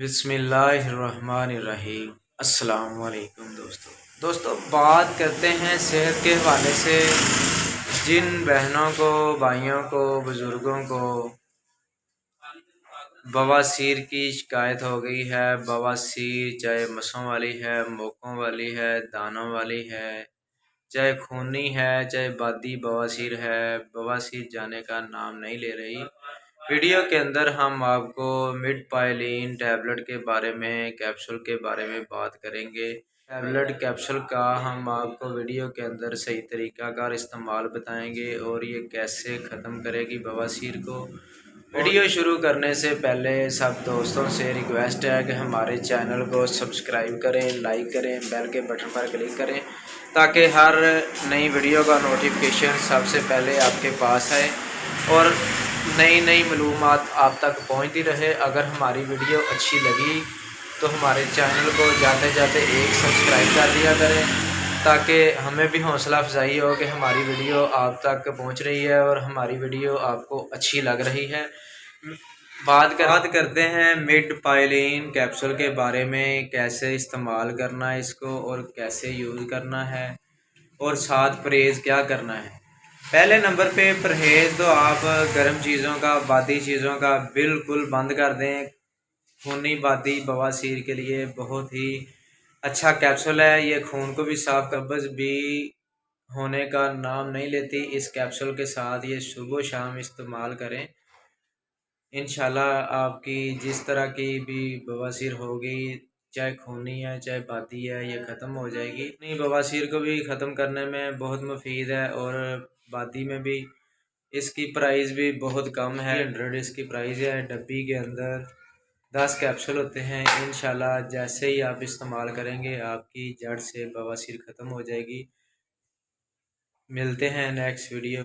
बिस्मिल्लाहिर्रहमानिर्रहीम। अस्सलाम वालेकुम दोस्तों बात करते हैं सेहत के हवाले से। जिन बहनों को, भाइयों को, बुज़ुर्गों को बवासीर की शिकायत हो गई है, बवासीर चाहे मसों वाली है, मोकों वाली है, दानों वाली है, चाहे खूनी है, चाहे बादी बवासीर है, बवासीर जाने का नाम नहीं ले रही। वीडियो के अंदर हम आपको मिडपाइलिन टैबलेट के बारे में, कैप्सूल के बारे में बात करेंगे। टैबलेट कैप्सूल का हम आपको वीडियो के अंदर सही तरीक़ाकार इस्तेमाल बताएंगे और ये कैसे ख़त्म करेगी बवासीर को। वीडियो शुरू करने से पहले सब दोस्तों से रिक्वेस्ट है कि हमारे चैनल को सब्सक्राइब करें, लाइक करें, बेल के बटन पर क्लिक करें ताकि हर नई वीडियो का नोटिफिकेशन सबसे पहले आपके पास आए और नई नई मालूमात आप तक पहुंचती रहे। अगर हमारी वीडियो अच्छी लगी तो हमारे चैनल को जाते जाते एक सब्सक्राइब कर दिया करें ताकि हमें भी हौसला अफजाई हो कि हमारी वीडियो आप तक पहुंच रही है और हमारी वीडियो आपको अच्छी लग रही है। बात करते हैं मिडपाइलिन कैप्सूल के बारे में, कैसे इस्तेमाल करना है इसको और कैसे यूज़ करना है और साथ परहेज़ क्या करना है। पहले नंबर पे परहेज़ तो आप गर्म चीज़ों का, बादी चीज़ों का बिल्कुल बंद कर दें। खूनी बादी बवासीर के लिए बहुत ही अच्छा कैप्सूल है। ये खून को भी साफ, कब्ज़ भी होने का नाम नहीं लेती। इस कैप्सूल के साथ ये सुबह शाम इस्तेमाल करें, इंशाल्लाह आपकी जिस तरह की भी बवासीर होगी, चाहे खूनी है चाहे बादी है, ये ख़त्म हो जाएगी। नहीं, बवासीर को भी ख़त्म करने में बहुत मुफीद है और बादी में भी। इसकी प्राइस भी बहुत कम है, 100 इसकी प्राइस है। डब्बी के अंदर 10 कैप्सूल होते हैं। इंशाल्लाह जैसे ही आप इस्तेमाल करेंगे आपकी जड़ से बवासीर ख़त्म हो जाएगी। मिलते हैं नेक्स्ट वीडियो।